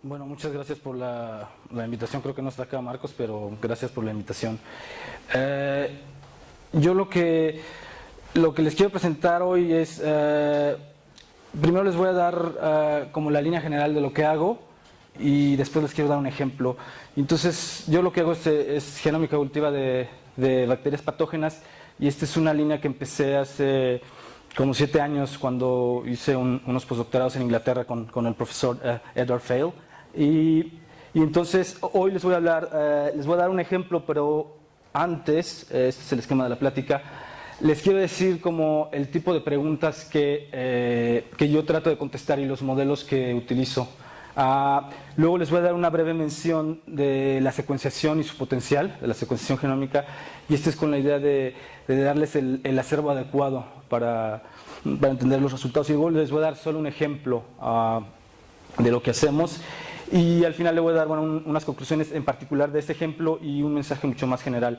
Bueno, muchas gracias por la invitación. Creo que no está acá Marcos, pero gracias por la invitación. Yo lo que les quiero presentar hoy es, primero les voy a dar como la línea general de lo que hago y después les quiero dar un ejemplo. Entonces, yo lo que hago es genómica evolutiva de bacterias patógenas y esta es una línea que empecé hace como 7 años cuando hice unos postdoctorados en Inglaterra con el profesor Edward Fale. Y entonces hoy les voy a hablar, les voy a dar un ejemplo, pero antes, este es el esquema de la plática, les quiero decir como el tipo de preguntas que yo trato de contestar y los modelos que utilizo. Luego les voy a dar una breve mención de la secuenciación y su potencial, de la secuenciación genómica, y esto es con la idea de darles el acervo adecuado para entender los resultados. Y luego les voy a dar solo un ejemplo de lo que hacemos. Y al final le voy a dar unas conclusiones en particular de este ejemplo y un mensaje mucho más general.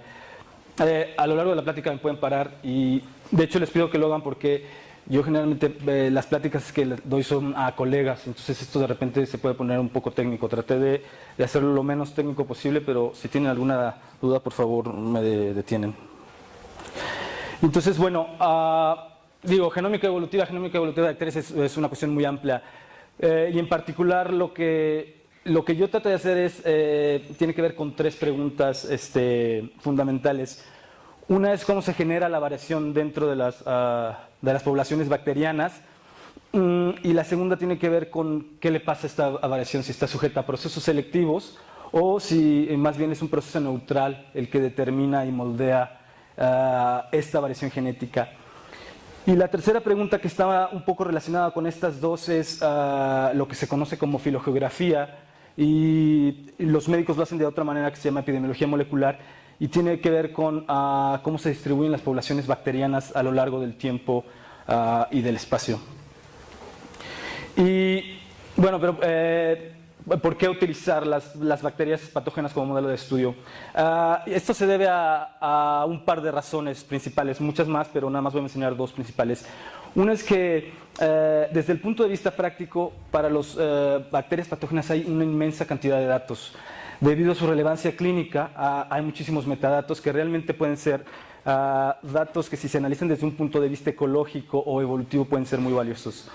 A lo largo de la plática me pueden parar y de hecho les pido que lo hagan porque yo generalmente las pláticas que les doy son a colegas, entonces esto de repente se puede poner un poco técnico. Traté de hacerlo lo menos técnico posible, pero si tienen alguna duda, por favor, me detienen. Entonces, bueno, genómica evolutiva de bacterias es una cuestión muy amplia y en particular lo que yo trato de hacer tiene que ver con 3 preguntas fundamentales. Una es cómo se genera la variación dentro de las poblaciones bacterianas y la segunda tiene que ver con qué le pasa a esta variación, si está sujeta a procesos selectivos o si más bien es un proceso neutral el que determina y moldea esta variación genética. Y la tercera pregunta, que estaba un poco relacionada con estas dos, es lo que se conoce como filogeografía, y los médicos lo hacen de otra manera, que se llama epidemiología molecular, y tiene que ver con cómo se distribuyen las poblaciones bacterianas a lo largo del tiempo y del espacio. Y bueno, pero ¿por qué utilizar las bacterias patógenas como modelo de estudio? Esto se debe a un par de razones principales, muchas más, pero nada más voy a mencionar 2 principales. Una es que desde el punto de vista práctico, para las bacterias patógenas hay una inmensa cantidad de datos. Debido a su relevancia clínica, hay muchísimos metadatos que realmente pueden ser datos que, si se analizan desde un punto de vista ecológico o evolutivo, pueden ser muy valiosos.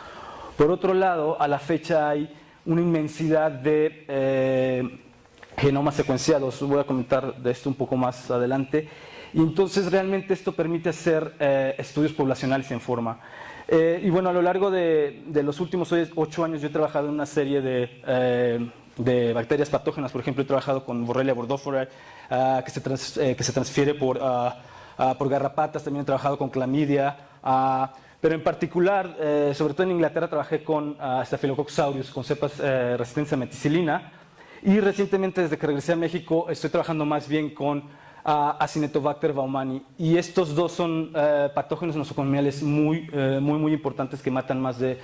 Por otro lado, a la fecha hay una inmensidad de genomas secuenciados. Voy a comentar de esto un poco más adelante. Y entonces realmente esto permite hacer estudios poblacionales en forma. Y bueno, a lo largo de los últimos 8 años yo he trabajado en una serie de bacterias patógenas. Por ejemplo, he trabajado con Borrelia burgdorferi, que se transfiere por garrapatas. También he trabajado con clamidia. Pero en particular, sobre todo en Inglaterra, trabajé con Staphylococcus aureus, con cepas resistentes a meticilina. Y recientemente, desde que regresé a México, estoy trabajando más bien con Acinetobacter baumannii. Y estos dos son patógenos nosocomiales muy importantes que matan más de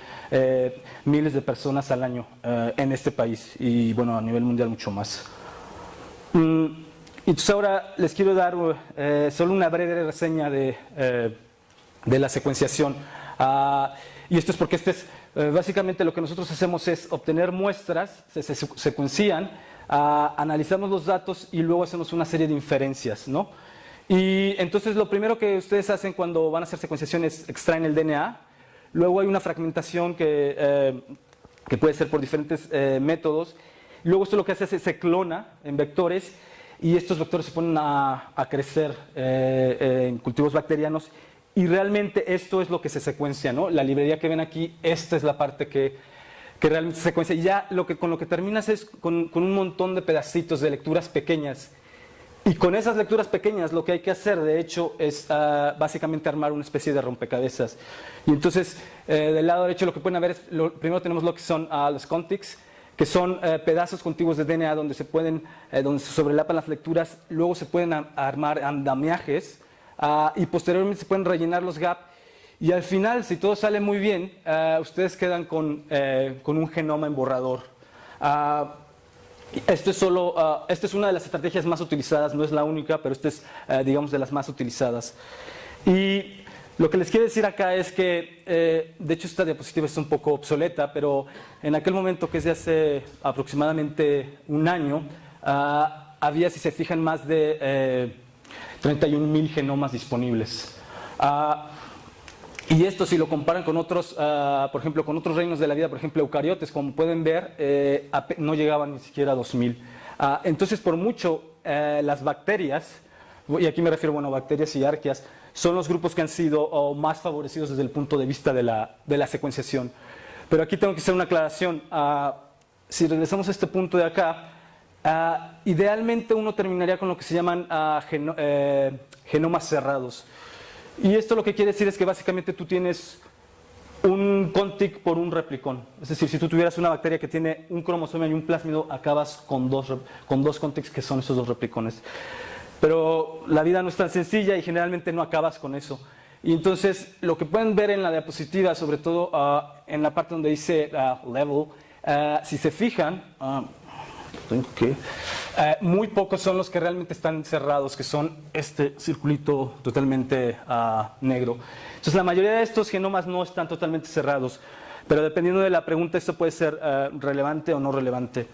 miles de personas al año en este país. Y bueno, a nivel mundial mucho más. Entonces ahora les quiero dar solo una breve reseña de la secuenciación. Y esto es porque básicamente lo que nosotros hacemos es obtener muestras, se secuencian, analizamos los datos y luego hacemos una serie de inferencias, ¿no? Y entonces lo primero que ustedes hacen cuando van a hacer secuenciación es extraen el DNA. Luego hay una fragmentación que puede ser por diferentes métodos. Luego esto lo que hace es se clona en vectores y estos vectores se ponen a crecer en cultivos bacterianos. Y realmente esto es lo que se secuencia, ¿no? La librería que ven aquí, esta es la parte que realmente se secuencia. Y ya con lo que terminas es con un montón de pedacitos de lecturas pequeñas. Y con esas lecturas pequeñas lo que hay que hacer, de hecho, es básicamente armar una especie de rompecabezas. Y entonces, del lado derecho lo que pueden ver es, primero tenemos lo que son los contigs, que son pedazos contiguos de DNA donde se sobrelapan las lecturas. Luego se pueden armar andamiajes. Y posteriormente se pueden rellenar los gaps y al final, si todo sale muy bien, ustedes quedan con un genoma en borrador. Esto es una de las estrategias más utilizadas, no es la única, pero esta es, digamos, de las más utilizadas. Y Lo que les quiero decir acá es que, de hecho esta diapositiva es un poco obsoleta, pero en aquel momento, que es de hace aproximadamente un año, había, si se fijan, más de 31.000 genomas disponibles. Y esto, si lo comparan con otros, por ejemplo, con otros reinos de la vida, por ejemplo, eucariotes, como pueden ver, no llegaban ni siquiera a 2.000. Entonces, por mucho, las bacterias, y aquí me refiero, bueno, bacterias y arqueas, son los grupos que han sido más favorecidos desde el punto de vista de la secuenciación. Pero aquí tengo que hacer una aclaración. Si regresamos a este punto de acá, idealmente uno terminaría con lo que se llaman genomas cerrados. Y esto lo que quiere decir es que básicamente tú tienes un contig por un replicón. Es decir, si tú tuvieras una bacteria que tiene un cromosoma y un plásmido, acabas con dos contigs que son esos dos replicones. Pero la vida no es tan sencilla y generalmente no acabas con eso. Y entonces lo que pueden ver en la diapositiva, sobre todo en la parte donde dice level, si se fijan, muy pocos son los que realmente están cerrados, que son este circulito totalmente negro. Entonces la mayoría de estos genomas no están totalmente cerrados, pero dependiendo de la pregunta esto puede ser relevante o no relevante.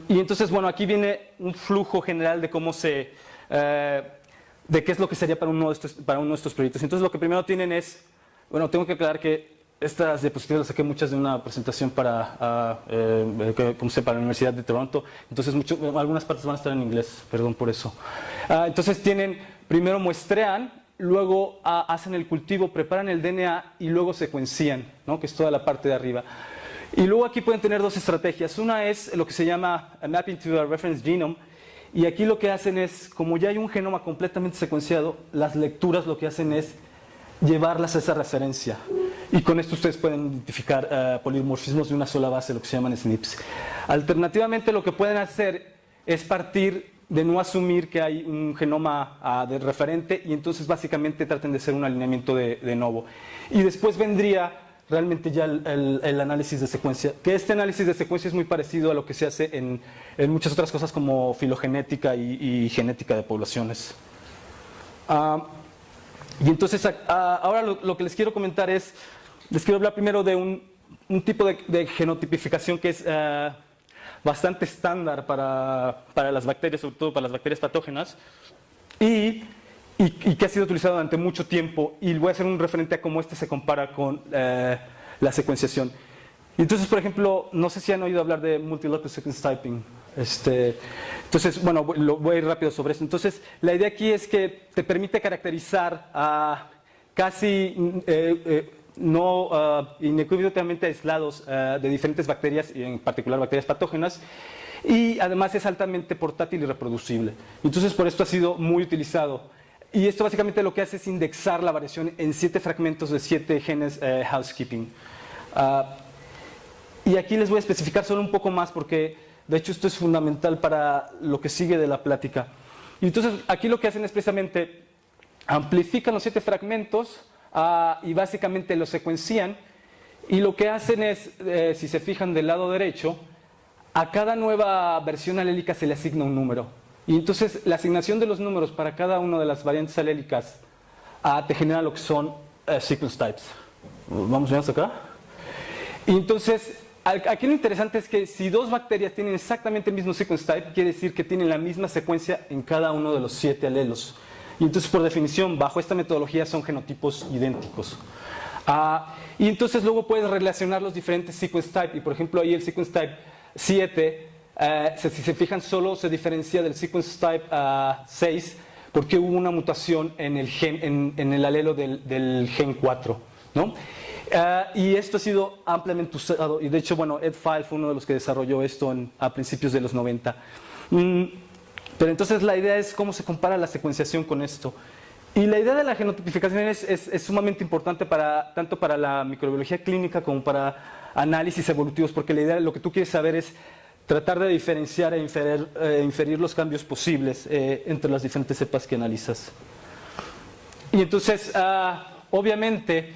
Y entonces, bueno, aquí viene un flujo general de cómo de qué es lo que sería para uno de estos proyectos. Entonces lo que primero tienen es, bueno, tengo que aclarar que estas diapositivas las saqué muchas de una presentación para la Universidad de Toronto, entonces algunas partes van a estar en inglés, perdón por eso. Entonces primero muestrean, luego hacen el cultivo, preparan el DNA y luego secuencian, ¿no? Que es toda la parte de arriba. Y luego aquí pueden tener dos estrategias. Una es lo que se llama Mapping to a Reference Genome, y aquí lo que hacen es, como ya hay un genoma completamente secuenciado, las lecturas lo que hacen es llevarlas a esa referencia. Y con esto ustedes pueden identificar polimorfismos de una sola base, lo que se llaman SNPs. Alternativamente, lo que pueden hacer es partir de no asumir que hay un genoma de referente, y entonces básicamente traten de hacer un alineamiento de novo. Y después vendría realmente ya el análisis de secuencia, que este análisis de secuencia es muy parecido a lo que se hace en muchas otras cosas como filogenética y genética de poblaciones. Y entonces ahora lo que les quiero comentar es, les quiero hablar primero de un tipo de genotipificación que es bastante estándar para las bacterias, sobre todo para las bacterias patógenas, y que ha sido utilizado durante mucho tiempo, y voy a hacer un referente a cómo este se compara con la secuenciación. Y entonces, por ejemplo, no sé si han oído hablar de multilocus sequence typing. Entonces, bueno, voy a ir rápido sobre esto. Entonces, la idea aquí es que te permite caracterizar casi inequívocamente aislados de diferentes bacterias, y en particular bacterias patógenas, y además es altamente portátil y reproducible. Entonces, por esto ha sido muy utilizado. Y esto básicamente lo que hace es indexar la variación en 7 fragmentos de 7 genes housekeeping. Y aquí les voy a especificar solo un poco más porque, de hecho, esto es fundamental para lo que sigue de la plática. Y entonces, aquí lo que hacen es precisamente amplifican los 7 fragmentos y básicamente los secuencian. Y lo que hacen es, si se fijan del lado derecho, a cada nueva versión alélica se le asigna un número. Y entonces la asignación de los números para cada una de las variantes alélicas te genera lo que son sequence types. Vamos a ver acá. Y entonces, aquí lo interesante es que si dos bacterias tienen exactamente el mismo sequence type, quiere decir que tienen la misma secuencia en cada uno de los 7 alelos. Y entonces, por definición, bajo esta metodología son genotipos idénticos. Y entonces luego puedes relacionar los diferentes sequence type. Y por ejemplo, ahí el sequence type 7, si se fijan, solo se diferencia del sequence type 6 porque hubo una mutación en el gen, en el alelo del gen 4, ¿no? Y esto ha sido ampliamente usado, y de hecho, bueno, Ed File fue uno de los que desarrolló esto a principios de los 90. Pero entonces la idea es cómo se compara la secuenciación con esto. Y la idea de la genotipificación es sumamente importante tanto para la microbiología clínica como para análisis evolutivos, porque la idea, lo que tú quieres saber es tratar de diferenciar e inferir los cambios posibles entre las diferentes cepas que analizas. Y entonces, obviamente,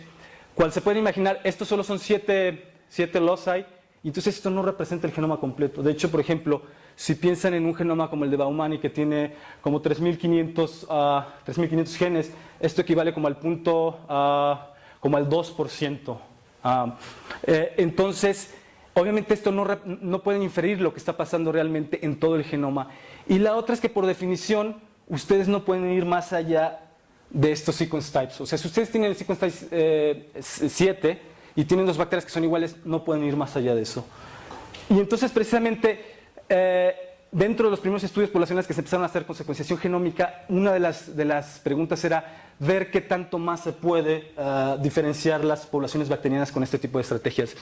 cual se puede imaginar, estos solo son 7 loci, y entonces esto no representa el genoma completo. De hecho, por ejemplo, si piensan en un genoma como el de Baumani, que tiene como 3.500 genes, esto equivale como al punto, como al 2%. Entonces, obviamente esto no pueden inferir lo que está pasando realmente en todo el genoma. Y la otra es que por definición, ustedes no pueden ir más allá de estos sequence types. O sea, si ustedes tienen el sequence type 7 y tienen dos bacterias que son iguales, no pueden ir más allá de eso. Y entonces, precisamente, dentro de los primeros estudios poblacionales que se empezaron a hacer con secuenciación genómica, una de las preguntas era ver qué tanto más se puede diferenciar las poblaciones bacterianas con este tipo de estrategias.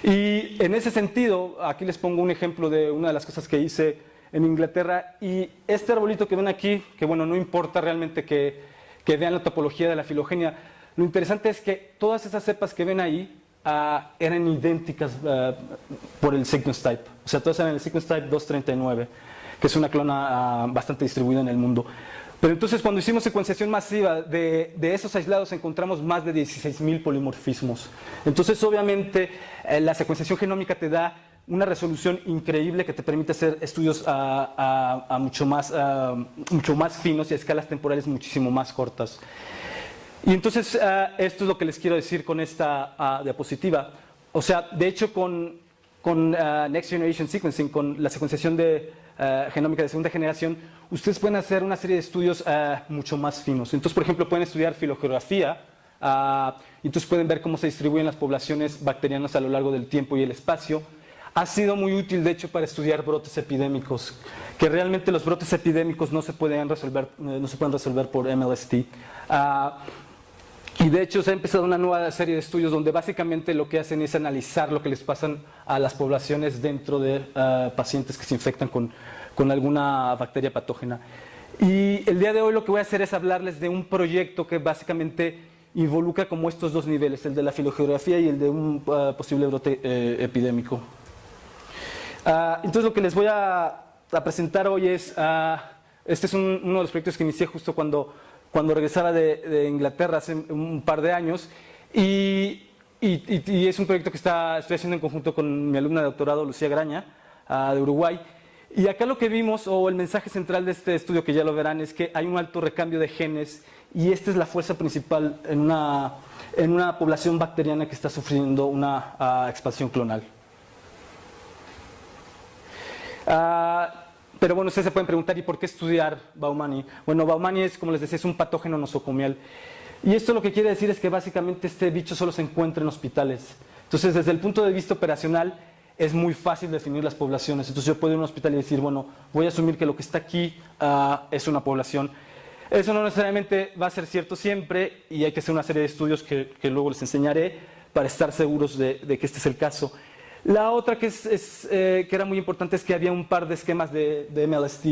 Y en ese sentido, aquí les pongo un ejemplo de una de las cosas que hice en Inglaterra. Y este arbolito que ven aquí, que bueno, no importa realmente que vean la topología de la filogenia, lo interesante es que todas esas cepas que ven ahí eran idénticas por el sequence type. O sea, todas eran el sequence type 239, que es una clona bastante distribuida en el mundo. Pero entonces, cuando hicimos secuenciación masiva de esos aislados, encontramos más de 16.000 polimorfismos. Entonces, obviamente, la secuenciación genómica te da una resolución increíble que te permite hacer estudios mucho más finos y a escalas temporales muchísimo más cortas. Y entonces, esto es lo que les quiero decir con esta diapositiva. O sea, de hecho, con Next Generation Sequencing, con la secuenciación genómica de segunda generación, ustedes pueden hacer una serie de estudios mucho más finos. Entonces, por ejemplo, pueden estudiar filogeografía, y entonces pueden ver cómo se distribuyen las poblaciones bacterianas a lo largo del tiempo y el espacio. Ha sido muy útil, de hecho, para estudiar brotes epidémicos, que realmente los brotes epidémicos no se pueden resolver por MLST. Y de hecho se ha empezado una nueva serie de estudios donde básicamente lo que hacen es analizar lo que les pasa a las poblaciones dentro de pacientes que se infectan con alguna bacteria patógena. Y el día de hoy lo que voy a hacer es hablarles de un proyecto que básicamente involucra como estos dos niveles, el de la filogeografía y el de un posible brote epidémico. Entonces lo que les voy a presentar hoy es, este es uno de los proyectos que inicié justo cuando regresaba de Inglaterra hace un par de años, y es un proyecto que estoy haciendo en conjunto con mi alumna de doctorado, Lucía Graña, de Uruguay. Y acá lo que vimos, o el mensaje central de este estudio, que ya lo verán, es que hay un alto recambio de genes, y esta es la fuerza principal en una población bacteriana que está sufriendo una expansión clonal. Pero bueno, ustedes se pueden preguntar, ¿y por qué estudiar Baumani? Bueno, Baumani es, como les decía, es un patógeno nosocomial. Y esto lo que quiere decir es que básicamente este bicho solo se encuentra en hospitales. Entonces, desde el punto de vista operacional, es muy fácil definir las poblaciones. Entonces, yo puedo ir a un hospital y decir, bueno, voy a asumir que lo que está aquí es una población. Eso no necesariamente va a ser cierto siempre, y hay que hacer una serie de estudios que luego les enseñaré para estar seguros de que este es el caso. La otra que era muy importante es que había un par de esquemas de MLST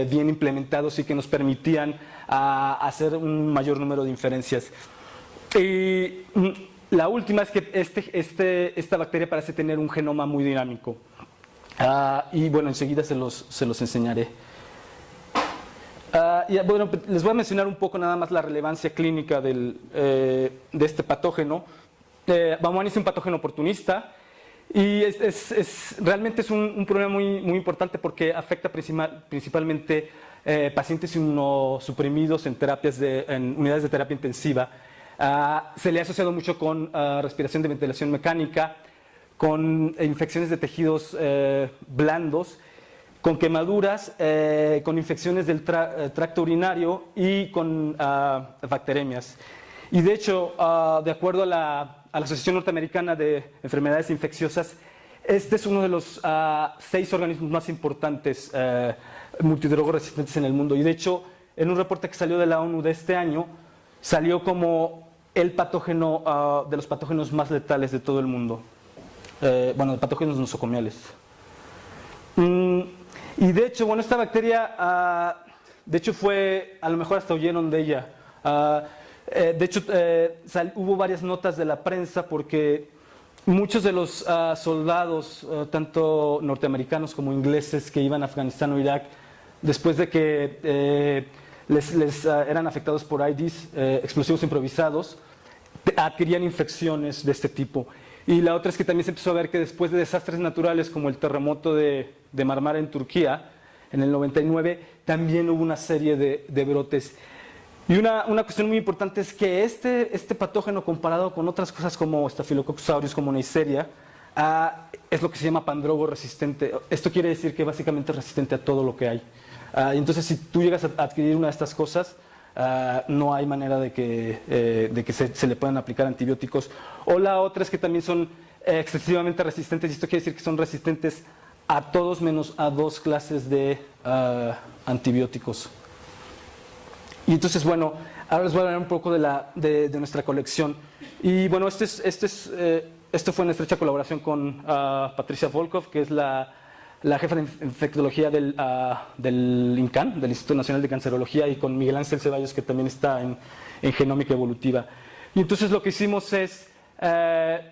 bien implementados y que nos permitían hacer un mayor número de inferencias. Y la última es que esta bacteria parece tener un genoma muy dinámico. Y bueno, enseguida se los enseñaré. Y bueno, les voy a mencionar un poco nada más la relevancia clínica de este patógeno. Baumani es un patógeno oportunista. Y realmente es un problema muy importante porque afecta principalmente pacientes inmunosuprimidos en unidades de terapia intensiva. Se le ha asociado mucho con respiración de ventilación mecánica, con infecciones de tejidos blandos, con quemaduras, con infecciones del tracto urinario y con bacteremias. Y de hecho, de acuerdo a la Asociación Norteamericana de Enfermedades Infecciosas, este es uno de los 6 organismos más importantes multidrogoresistentes en el mundo. Y de hecho, en un reporte que salió de la ONU de este año, salió como el patógeno de los patógenos más letales de todo el mundo. Bueno, de patógenos nosocomiales. Y de hecho, bueno, esta bacteria, de hecho a lo mejor hasta oyeron de ella. De hecho, hubo varias notas de la prensa porque muchos de los soldados, tanto norteamericanos como ingleses, que iban a Afganistán o Irak, después de que eran afectados por IEDs, explosivos improvisados, adquirían infecciones de este tipo. Y la otra es que también se empezó a ver que después de desastres naturales como el terremoto de Marmara en Turquía, en el 99, también hubo una serie de brotes. Y una cuestión muy importante es que este patógeno, comparado con otras cosas como Staphylococcus aureus, como Neisseria, es lo que se llama pandrogo resistente. Esto quiere decir que básicamente es resistente a todo lo que hay. Y entonces, si tú llegas a adquirir una de estas cosas, no hay manera de que se le puedan aplicar antibióticos. O la otra es que también son excesivamente resistentes, y esto quiere decir que son resistentes a todos menos a 2 clases de antibióticos. Y entonces, bueno, ahora les voy a hablar un poco de nuestra colección. Y bueno, esto fue en estrecha colaboración con Patricia Volkov, que es la jefa de infectología del INCAN, del Instituto Nacional de Cancerología, y con Miguel Ángel Ceballos, que también está en genómica evolutiva. Y entonces lo que hicimos es,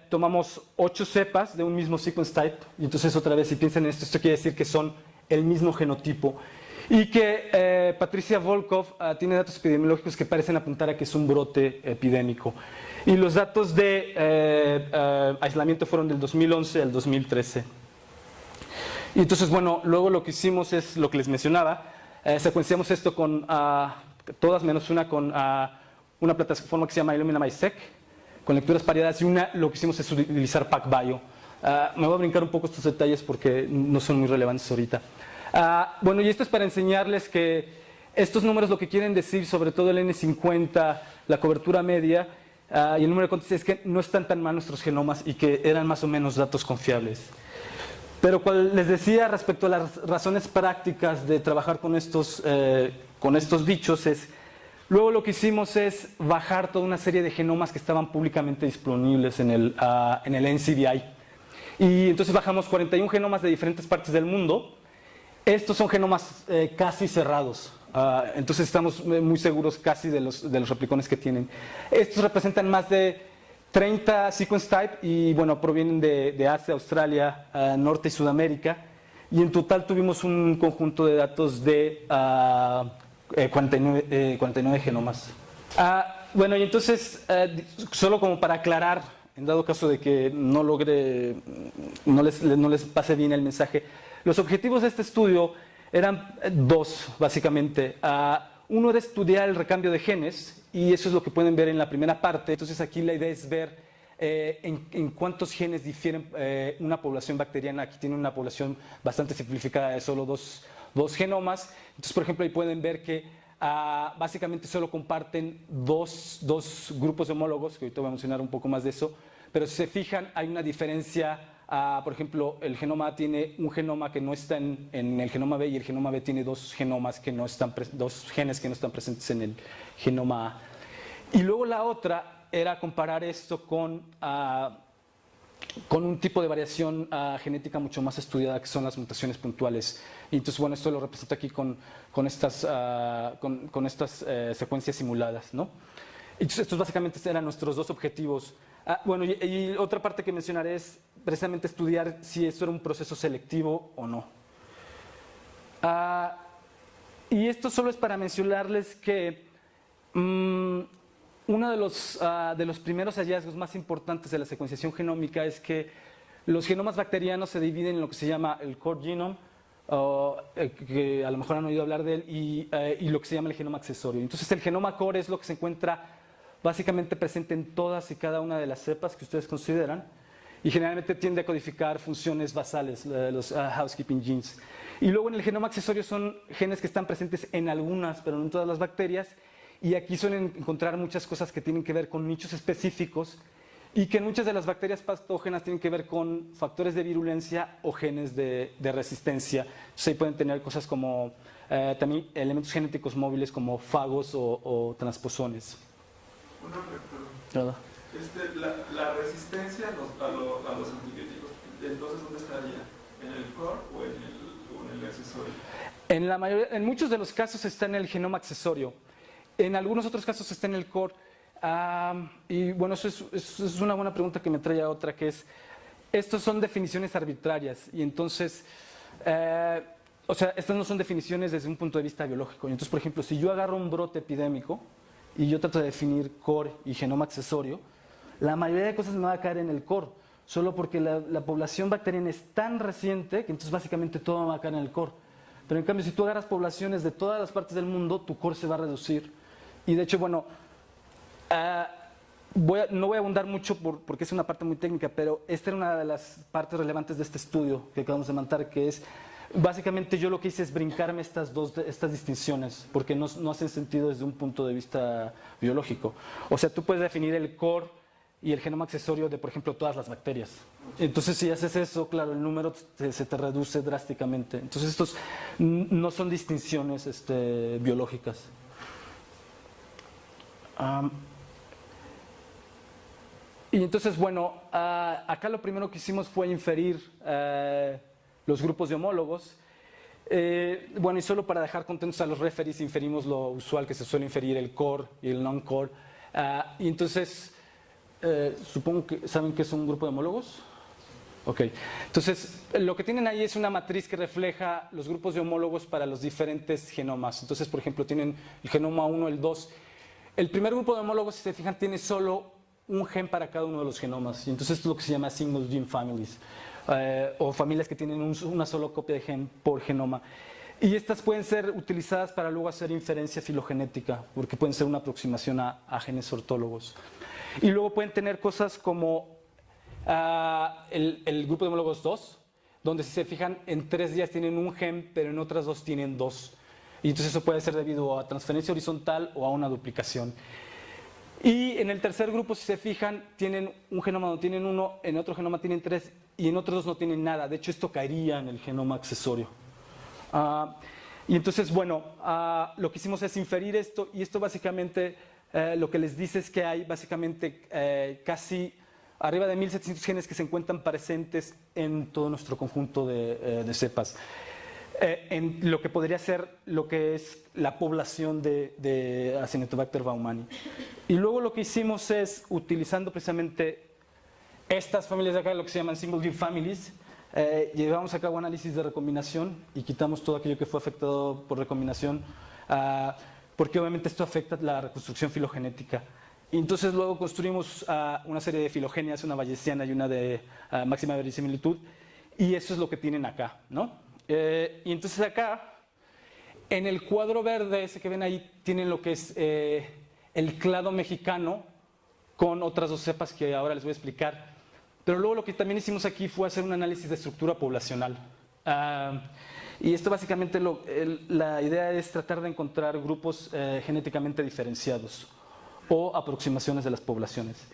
tomamos 8 cepas de un mismo sequence type, y entonces otra vez, si piensan en esto quiere decir que son el mismo genotipo. Y que Patricia Volkov tiene datos epidemiológicos que parecen apuntar a que es un brote epidémico. Y los datos de aislamiento fueron del 2011 al 2013. Y entonces, bueno, luego lo que hicimos es lo que les mencionaba, secuenciamos esto con todas menos una con una plataforma que se llama Illumina MySeq, con lecturas pareadas, y lo que hicimos es utilizar PacBio. Me voy a brincar un poco estos detalles porque no son muy relevantes ahorita. Bueno, y esto es para enseñarles que estos números lo que quieren decir, sobre todo el N50, la cobertura media y el número de contes, es que no están tan mal nuestros genomas y que eran más o menos datos confiables. Pero cual les decía respecto a las razones prácticas de trabajar con estos dichos es, luego lo que hicimos es bajar toda una serie de genomas que estaban públicamente disponibles en el NCBI. Y entonces bajamos 41 genomas de diferentes partes del mundo. Estos son genomas casi cerrados, entonces estamos muy seguros casi de los replicones que tienen. Estos representan más de 30 sequence type y bueno, provienen de Asia, Australia, Norte y Sudamérica. Y en total tuvimos un conjunto de datos de 49 genomas. Bueno, y entonces, solo como para aclarar, en dado caso de que no les pase bien el mensaje, los objetivos de este estudio eran 2, básicamente. Uno era estudiar el recambio de genes, y eso es lo que pueden ver en la primera parte. Entonces aquí la idea es ver en cuántos genes difieren una población bacteriana. Aquí tiene una población bastante simplificada de solo dos genomas. Entonces, por ejemplo, ahí pueden ver que básicamente solo comparten dos grupos de homólogos, que ahorita voy a mencionar un poco más de eso, pero si se fijan hay una diferencia. Por ejemplo, el genoma A tiene un genoma que no está en el genoma B, y el genoma B tiene dos genes que no están presentes en el genoma A. Y luego la otra era comparar esto con un tipo de variación genética mucho más estudiada, que son las mutaciones puntuales. Y entonces, bueno, esto lo represento aquí con estas secuencias simuladas, ¿no? Entonces, estos básicamente eran nuestros 2 objetivos. Bueno, y otra parte que mencionaré es precisamente estudiar si esto era un proceso selectivo o no. Y esto solo es para mencionarles que uno de los primeros hallazgos más importantes de la secuenciación genómica es que los genomas bacterianos se dividen en lo que se llama el core genome, que a lo mejor han oído hablar de él, y lo que se llama el genoma accesorio. Entonces, el genoma core es lo que se encuentra básicamente presente en todas y cada una de las cepas que ustedes consideran, y generalmente tiende a codificar funciones basales, los housekeeping genes. Y luego en el genoma accesorio son genes que están presentes en algunas, pero no en todas las bacterias, y aquí suelen encontrar muchas cosas que tienen que ver con nichos específicos, y que en muchas de las bacterias patógenas tienen que ver con factores de virulencia o genes de resistencia. Entonces ahí pueden tener cosas como también elementos genéticos móviles como fagos o transposones. Una pregunta. La resistencia a los antibióticos, entonces, ¿dónde estaría? ¿En el core o en el accesorio? En muchos de los casos está en el genoma accesorio. En algunos otros casos está en el core. Y bueno, eso es una buena pregunta que me trae a otra, que es, estos son definiciones arbitrarias, y entonces, o sea, estas no son definiciones desde un punto de vista biológico. Y entonces, por ejemplo, si yo agarro un brote epidémico y yo trato de definir core y genoma accesorio, la mayoría de cosas me va a caer en el core, solo porque la población bacteriana es tan reciente que entonces básicamente todo va a caer en el core. Pero en cambio, si tú agarras poblaciones de todas las partes del mundo, tu core se va a reducir. Y de hecho, bueno, no voy a abundar mucho porque es una parte muy técnica, pero esta era una de las partes relevantes de este estudio que acabamos de montar, que es, básicamente yo lo que hice es brincarme estas distinciones, porque no hacen sentido desde un punto de vista biológico. O sea, tú puedes definir el core y el genoma accesorio de, por ejemplo, todas las bacterias. Entonces, si haces eso, claro, el número se te reduce drásticamente. Entonces, estos no son distinciones biológicas. Y entonces, bueno, acá lo primero que hicimos fue inferir los grupos de homólogos. Bueno, y solo para dejar contentos a los referees, inferimos lo usual que se suele inferir, el core y el non-core. Y entonces, supongo que saben qué es un grupo de homólogos. Ok, entonces lo que tienen ahí es una matriz que refleja los grupos de homólogos para los diferentes genomas. Entonces, por ejemplo, tienen el genoma 1, el 2. El primer grupo de homólogos, si se fijan, tiene solo un gen para cada uno de los genomas. Y entonces esto es lo que se llama single gene families, o familias que tienen una sola copia de gen por genoma. Y estas pueden ser utilizadas para luego hacer inferencia filogenética, porque pueden ser una aproximación a genes ortólogos. Y luego pueden tener cosas como el grupo de homólogos 2, donde si se fijan, en 3 días tienen un gen, pero en otras 2 tienen 2. Y entonces eso puede ser debido a transferencia horizontal o a una duplicación. Y en el tercer grupo, si se fijan, tienen un genoma donde tienen 1, en otro genoma tienen 3 y en otros 2 no tienen nada. De hecho, esto caería en el genoma accesorio. Y entonces, bueno, lo que hicimos es inferir esto, y esto básicamente lo que les dice es que hay básicamente casi arriba de 1700 genes que se encuentran presentes en todo nuestro conjunto de cepas. En lo que podría ser lo que es la población de Acinetobacter baumannii. Y luego lo que hicimos es, utilizando precisamente estas familias de acá, lo que se llaman single gene families, llevamos a cabo análisis de recombinación y quitamos todo aquello que fue afectado por recombinación, porque obviamente esto afecta la reconstrucción filogenética. Y entonces luego construimos una serie de filogenias, una bayesiana y una de máxima verisimilitud, y eso es lo que tienen acá, ¿no? Y entonces acá, en el cuadro verde, ese que ven ahí, tienen lo que es el clado mexicano con otras 2 cepas que ahora les voy a explicar. Pero luego lo que también hicimos aquí fue hacer un análisis de estructura poblacional. Y esto básicamente, la idea es tratar de encontrar grupos genéticamente diferenciados o aproximaciones de las poblaciones.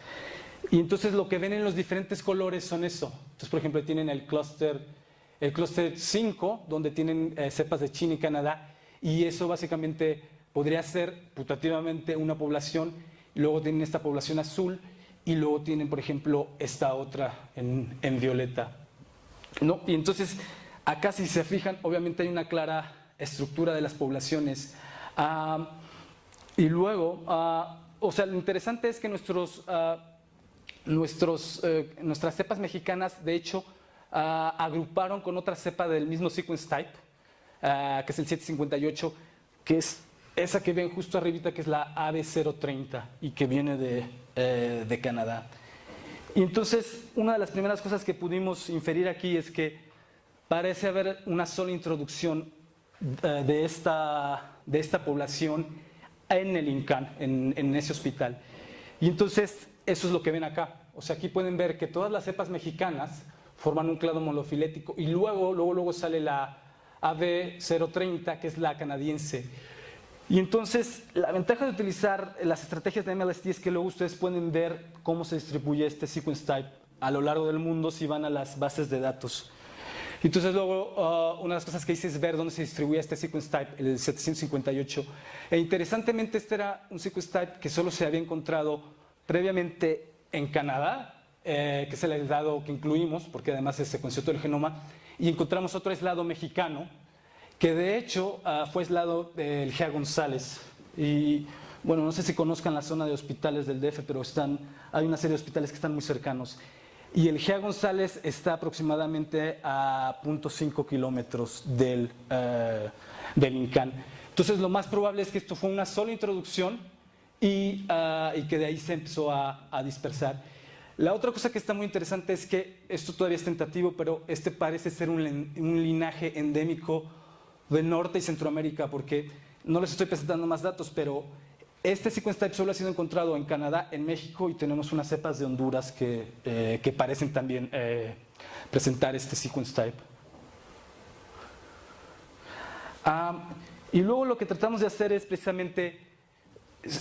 Y entonces lo que ven en los diferentes colores son eso. Entonces, por ejemplo, tienen el clúster 5, donde tienen cepas de China y Canadá, y eso básicamente podría ser putativamente una población. Y luego tienen esta población azul, y luego tienen, por ejemplo, esta otra en violeta, ¿no? Y entonces, acá si se fijan, obviamente hay una clara estructura de las poblaciones. Y luego, o sea, lo interesante es que nuestras cepas mexicanas, de hecho, agruparon con otra cepa del mismo sequence type, que es el 758, que es esa que ven justo arribita, que es la AB030 y que viene de Canadá. Y entonces, una de las primeras cosas que pudimos inferir aquí es que parece haber una sola introducción de esta población en el INCAN, en ese hospital. Y entonces, eso es lo que ven acá. O sea, aquí pueden ver que todas las cepas mexicanas forman un clado monofilético, y luego sale la AB030, que es la canadiense. Y entonces, la ventaja de utilizar las estrategias de MLST es que luego ustedes pueden ver cómo se distribuye este sequence type a lo largo del mundo si van a las bases de datos. Entonces luego, una de las cosas que hice es ver dónde se distribuía este sequence type, el 758. E interesantemente, este era un sequence type que solo se había encontrado previamente en Canadá, que es el aislado que incluimos, porque además se secuenció todo el genoma, y encontramos otro aislado mexicano, que de hecho fue aislado del Gea González. Y bueno, no sé si conozcan la zona de hospitales del DF, pero hay una serie de hospitales que están muy cercanos. Y el Gea González está aproximadamente a 0.5 kilómetros del INCAN. Entonces, lo más probable es que esto fue una sola introducción y que de ahí se empezó a dispersar. La otra cosa que está muy interesante es que esto todavía es tentativo, pero este parece ser un linaje endémico de Norte y Centroamérica, porque no les estoy presentando más datos, pero este sequence type solo ha sido encontrado en Canadá, en México, y tenemos unas cepas de Honduras que parecen también presentar este sequence type. Y luego lo que tratamos de hacer es precisamente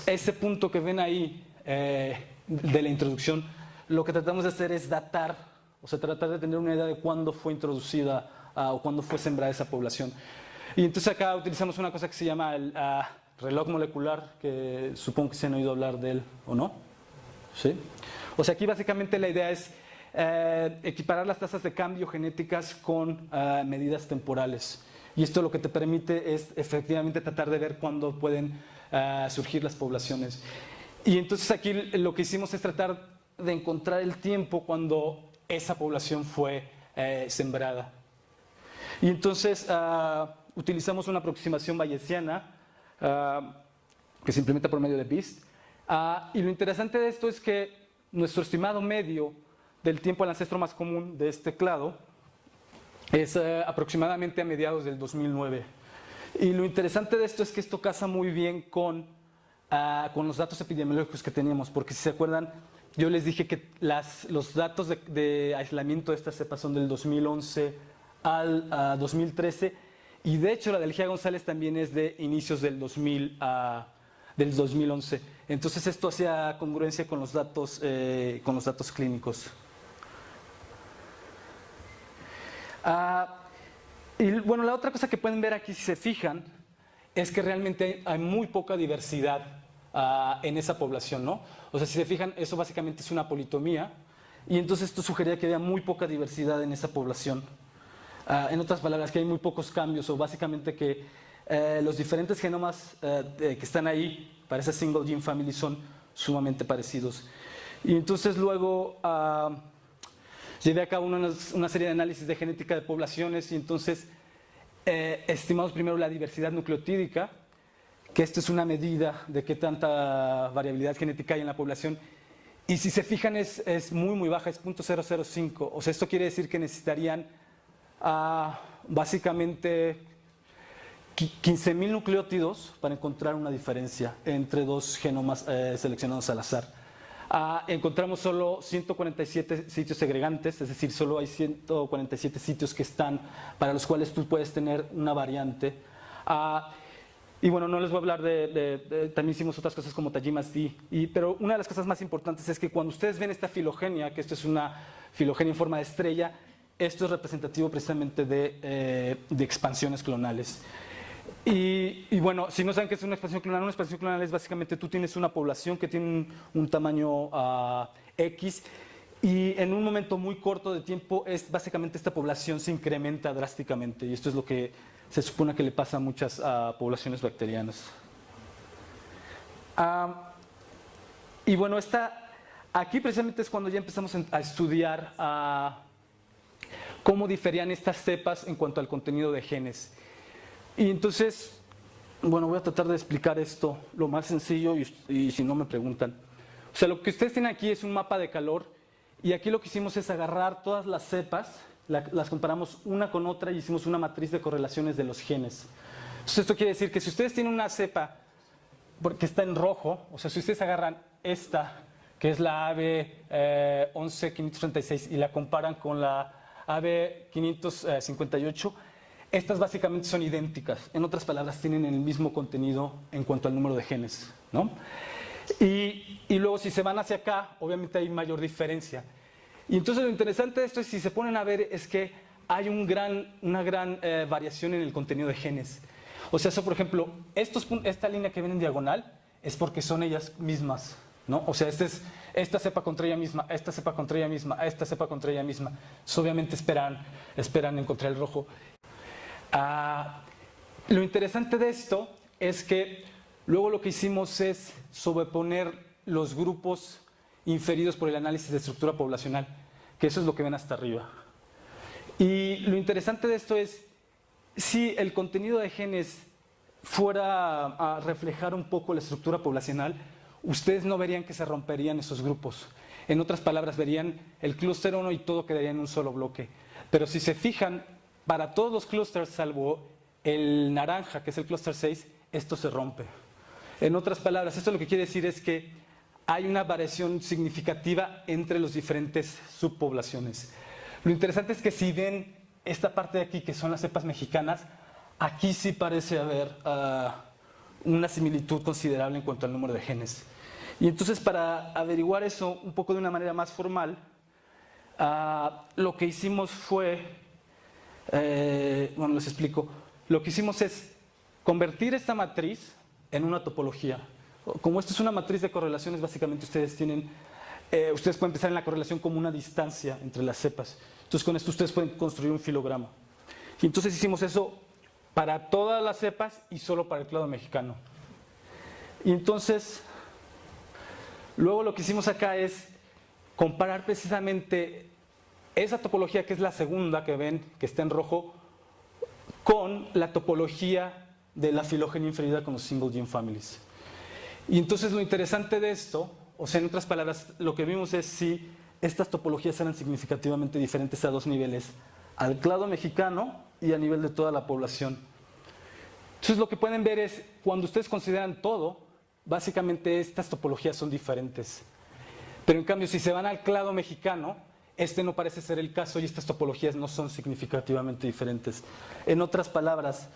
ese punto que ven ahí de la introducción. Lo que tratamos de hacer es datar, o sea, tratar de tener una idea de cuándo fue introducida o cuándo fue sembrada esa población. Y entonces acá utilizamos una cosa que se llama el reloj molecular, que supongo que se han oído hablar de él, ¿o no? ¿Sí? O sea, aquí básicamente la idea es equiparar las tasas de cambio genéticas con medidas temporales. Y esto lo que te permite es efectivamente tratar de ver cuándo pueden surgir las poblaciones. Y entonces aquí lo que hicimos es tratar de encontrar el tiempo cuando esa población fue sembrada. Y entonces utilizamos una aproximación bayesiana que se implementa por medio de BEAST. Y lo interesante de esto es que nuestro estimado medio del tiempo al ancestro más común de este clado es aproximadamente a mediados del 2009. Y lo interesante de esto es que esto casa muy bien con los datos epidemiológicos que teníamos, porque si se acuerdan, yo les dije que los datos de aislamiento de esta cepa son del 2011 al 2013, y de hecho la de Legia González también es de inicios del 2011. Entonces esto hacía congruencia con los datos clínicos. Y bueno, la otra cosa que pueden ver aquí, si se fijan, es que realmente hay muy poca diversidad en esa población, ¿no? O sea, si se fijan, eso básicamente es una politomía, y entonces esto sugería que había muy poca diversidad en esa población. En otras palabras, que hay muy pocos cambios, o básicamente que los diferentes genomas que están ahí para esa single gene family son sumamente parecidos. Y entonces luego llevé a cabo una serie de análisis de genética de poblaciones, y entonces estimamos primero la diversidad nucleotídica, que esto es una medida de qué tanta variabilidad genética hay en la población, y si se fijan es muy baja, es 0.005. O sea, esto quiere decir que necesitarían básicamente 15.000 nucleótidos para encontrar una diferencia entre dos genomas seleccionados al azar. Encontramos solo 147 sitios segregantes, es decir, solo hay 147 sitios que están para los cuales tú puedes tener una variante. Y bueno, no les voy a hablar también hicimos otras cosas como Tajima-D, pero una de las cosas más importantes es que cuando ustedes ven esta filogenia, que esto es una filogenia en forma de estrella, esto es representativo precisamente de expansiones clonales. Y bueno, si no saben qué es una expansión clonal es básicamente tú tienes una población que tiene un tamaño X, y en un momento muy corto de tiempo básicamente esta población se incrementa drásticamente, y esto es lo que se supone que le pasa a muchas poblaciones bacterianas. Y bueno, aquí precisamente es cuando ya empezamos a estudiar cómo diferían estas cepas en cuanto al contenido de genes. Y entonces, bueno, voy a tratar de explicar esto lo más sencillo y si no me preguntan. O sea, lo que ustedes tienen aquí es un mapa de calor, y aquí lo que hicimos es agarrar todas las cepas, las comparamos una con otra y hicimos una matriz de correlaciones de los genes. Entonces esto quiere decir que si ustedes tienen una cepa que está en rojo, o sea, si ustedes agarran esta, que es la AB11536, y la comparan con la AB558, estas básicamente son idénticas. En otras palabras, tienen el mismo contenido en cuanto al número de genes, ¿no? Y luego si se van hacia acá, obviamente hay mayor diferencia. Y entonces lo interesante de esto es, si se ponen a ver, es que hay una gran variación en el contenido de genes. O sea, por ejemplo, esta línea que ven en diagonal es porque son ellas mismas, ¿no? O sea, esta cepa contra ella misma, esta cepa contra ella misma, esta cepa contra ella misma. Entonces, obviamente esperan encontrar el rojo. Lo interesante de esto es que luego lo que hicimos es sobreponer los grupos inferidos por el análisis de estructura poblacional, que eso es lo que ven hasta arriba. Y lo interesante de esto es, si el contenido de genes fuera a reflejar un poco la estructura poblacional, ustedes no verían que se romperían esos grupos. En otras palabras, verían el clúster 1 y todo quedaría en un solo bloque. Pero si se fijan, para todos los clústeres, salvo el naranja, que es el clúster 6, esto se rompe. En otras palabras, esto lo que quiere decir es que hay una variación significativa entre las diferentes subpoblaciones. Lo interesante es que si ven esta parte de aquí, que son las cepas mexicanas, aquí sí parece haber una similitud considerable en cuanto al número de genes. Y entonces, para averiguar eso un poco de una manera más formal, lo que hicimos fue, bueno, les explico, lo que hicimos es convertir esta matriz en una topología. Como esto es una matriz de correlaciones, básicamente ustedes pueden pensar en la correlación como una distancia entre las cepas. Entonces, con esto ustedes pueden construir un filograma. Y entonces hicimos eso para todas las cepas y solo para el clado mexicano. Y entonces, luego lo que hicimos acá es comparar precisamente esa topología, que es la segunda que ven, que está en rojo, con la topología de la filogenia inferida con los single gene families. Y entonces lo interesante de esto, o sea, en otras palabras, lo que vimos es si estas topologías eran significativamente diferentes a dos niveles, al clado mexicano y a nivel de toda la población. Entonces lo que pueden ver es, cuando ustedes consideran todo, básicamente estas topologías son diferentes. Pero en cambio, si se van al clado mexicano, este no parece ser el caso y estas topologías no son significativamente diferentes. En otras palabras,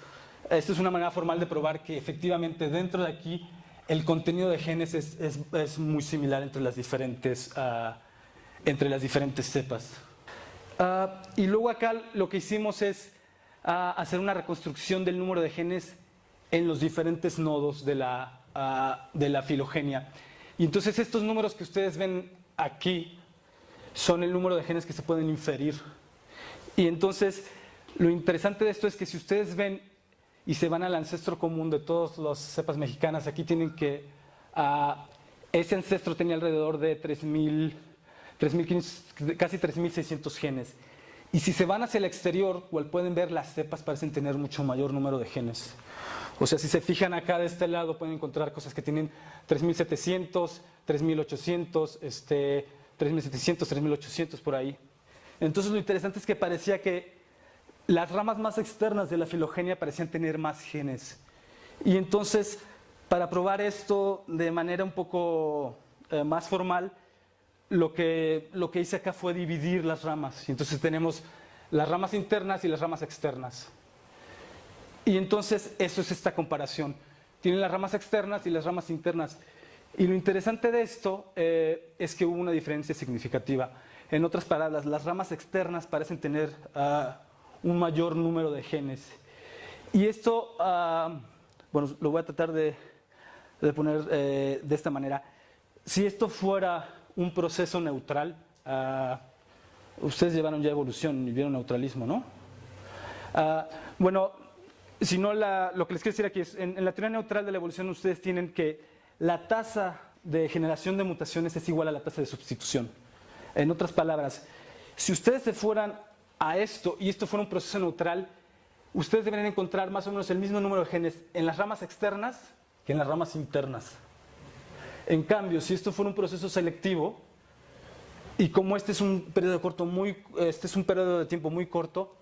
esta es una manera formal de probar que efectivamente dentro de aquí el contenido de genes es muy similar entre las diferentes cepas. Y luego acá lo que hicimos es hacer una reconstrucción del número de genes en los diferentes nodos de la filogenia. Y entonces estos números que ustedes ven aquí son el número de genes que se pueden inferir. Y entonces lo interesante de esto es que si ustedes ven y se van al ancestro común de todas las cepas mexicanas, aquí tienen que ese ancestro tenía alrededor de 3.500, casi 3.600 genes. Y si se van hacia el exterior, cual pueden ver, las cepas parecen tener mucho mayor número de genes. O sea, si se fijan acá de este lado, pueden encontrar cosas que tienen 3.700, 3.800, 3.700, 3.800 por ahí. Entonces lo interesante es que parecía que las ramas más externas de la filogenia parecían tener más genes. Y entonces, para probar esto de manera un poco más formal, lo que hice acá fue dividir las ramas. Y entonces tenemos las ramas internas y las ramas externas. Y entonces eso es esta comparación. Tienen las ramas externas y las ramas internas. Y lo interesante de esto es que hubo una diferencia significativa. En otras palabras, las ramas externas parecen tener un mayor número de genes. Y esto, bueno, lo voy a tratar de poner de esta manera. Si esto fuera un proceso neutral, ustedes llevaron ya evolución y vieron neutralismo, ¿no? Bueno, si no, lo que les quiero decir aquí es, en la teoría neutral de la evolución, ustedes tienen que la tasa de generación de mutaciones es igual a la tasa de sustitución. En otras palabras, si ustedes se fueran a esto y esto fuera un proceso neutral, ustedes deberían encontrar más o menos el mismo número de genes en las ramas externas que en las ramas internas. En cambio, si esto fuera un proceso selectivo, y como este es un periodo de tiempo muy corto,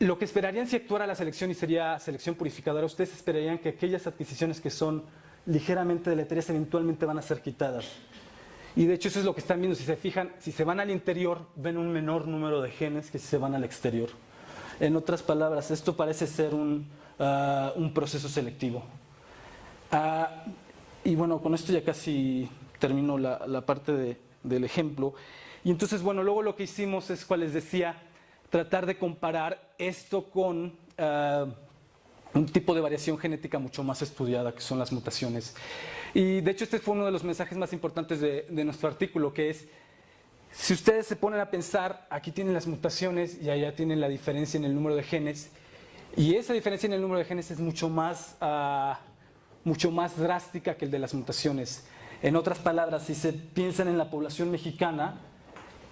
lo que esperarían si actuara la selección y sería selección purificadora, ustedes esperarían que aquellas adquisiciones que son ligeramente deleterias eventualmente van a ser quitadas. Y de hecho eso es lo que están viendo. Si se fijan, si se van al interior, ven un menor número de genes que si se van al exterior. En otras palabras, esto parece ser un proceso selectivo. Y bueno, con esto ya casi termino la parte del ejemplo. Y entonces, bueno, luego lo que hicimos es, como les decía, tratar de comparar esto con un tipo de variación genética mucho más estudiada, que son las mutaciones. Y de hecho este fue uno de los mensajes más importantes de nuestro artículo, que es, si ustedes se ponen a pensar, aquí tienen las mutaciones y allá tienen la diferencia en el número de genes, y esa diferencia en el número de genes es mucho más drástica que el de las mutaciones. En otras palabras, si se piensan en la población mexicana,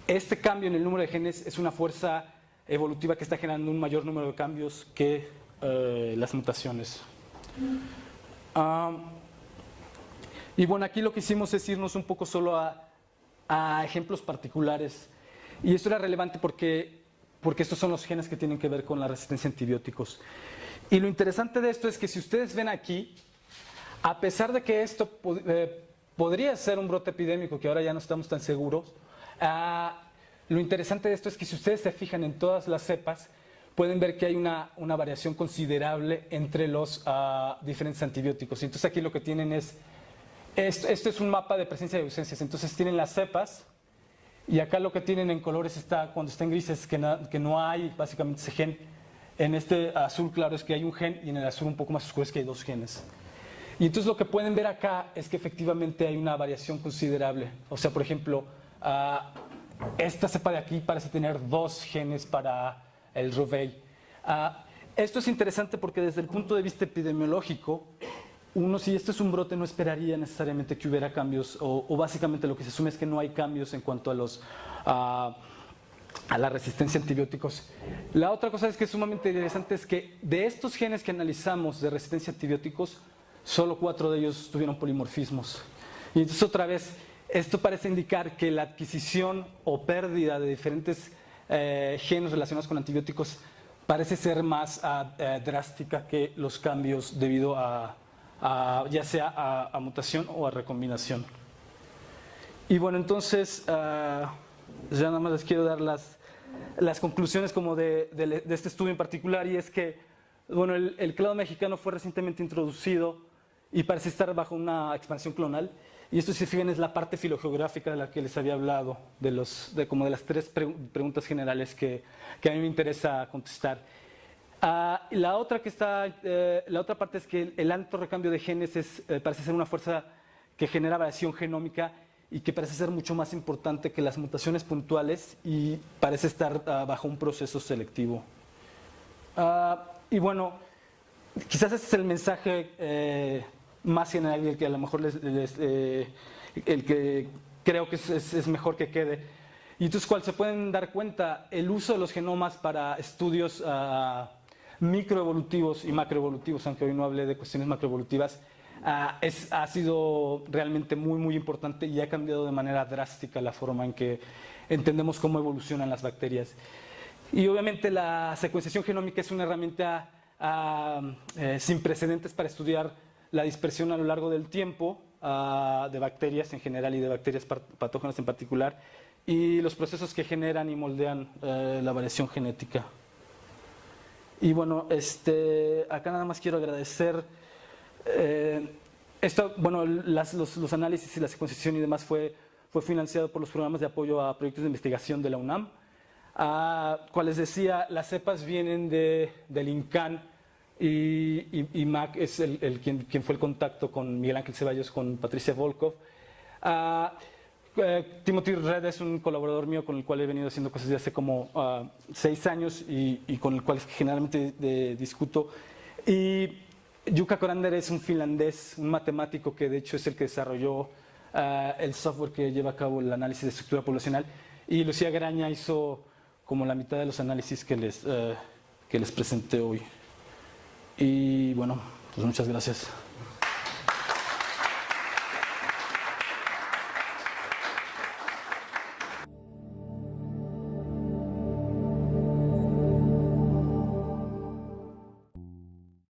este cambio en el número de genes es una fuerza evolutiva que está generando un mayor número de cambios que las mutaciones. Y bueno, aquí lo que hicimos es irnos un poco solo a a ejemplos particulares. Y esto era relevante porque estos son los genes que tienen que ver con la resistencia a antibióticos. Y lo interesante de esto es que si ustedes ven aquí, a pesar de que esto podría ser un brote epidémico, que ahora ya no estamos tan seguros, lo interesante de esto es que si ustedes se fijan en todas las cepas, pueden ver que hay una variación considerable entre los diferentes antibióticos. Entonces aquí lo que tienen es, esto es un mapa de presencia y ausencias. Entonces tienen las cepas y acá lo que tienen en colores está, cuando está en grises, que no hay básicamente ese gen. En este azul claro es que hay un gen y en el azul un poco más oscuro es que hay 2 genes. Y entonces lo que pueden ver acá es que efectivamente hay una variación considerable. O sea, por ejemplo, esta cepa de aquí parece tener 2 genes para el Rovell. Esto es interesante porque desde el punto de vista epidemiológico, uno, si esto es un brote, no esperaría necesariamente que hubiera cambios, o básicamente lo que se asume es que no hay cambios en cuanto a la resistencia a antibióticos. La otra cosa que es sumamente interesante es que de estos genes que analizamos de resistencia a antibióticos, solo 4 de ellos tuvieron polimorfismos. Y entonces otra vez, esto parece indicar que la adquisición o pérdida de diferentes genes relacionados con antibióticos parece ser más drástica que los cambios debido ya sea a mutación o a recombinación. Y bueno, entonces ya nada más les quiero dar las conclusiones como de este estudio en particular, y es que bueno, el clado mexicano fue recientemente introducido y parece estar bajo una expansión clonal. Y esto, si se fijan, es la parte filogeográfica de la que les había hablado, de las 3 preguntas generales que a mí me interesa contestar. La otra parte es que el alto recambio de genes parece ser una fuerza que genera variación genómica y que parece ser mucho más importante que las mutaciones puntuales y parece estar bajo un proceso selectivo. Y bueno, quizás ese es el mensaje más general y el que a lo mejor el que creo que es mejor que quede. Y entonces, cual se pueden dar cuenta, el uso de los genomas para estudios microevolutivos y macroevolutivos, aunque hoy no hablé de cuestiones macroevolutivas, ha sido realmente muy, muy importante y ha cambiado de manera drástica la forma en que entendemos cómo evolucionan las bacterias. Y obviamente la secuenciación genómica es una herramienta sin precedentes para estudiar la dispersión a lo largo del tiempo de bacterias en general y de bacterias patógenas en particular, y los procesos que generan y moldean la variación genética. Y bueno, acá nada más quiero agradecer bueno, los análisis y la secuenciación y demás fue financiado por los programas de apoyo a proyectos de investigación de la UNAM. Cual les decía, las cepas vienen del INCAN, y Mac es quien fue el contacto con Miguel Ángel Ceballos, con Patricia Volkov. Timothy Red es un colaborador mío con el cual he venido haciendo cosas desde hace como 6 años y con el cual generalmente discuto. Y Jukka Korander es un finlandés, un matemático que de hecho es el que desarrolló el software que lleva a cabo el análisis de estructura poblacional, y Lucía Graña hizo como la mitad de los análisis que les presenté hoy. Y bueno, pues muchas gracias.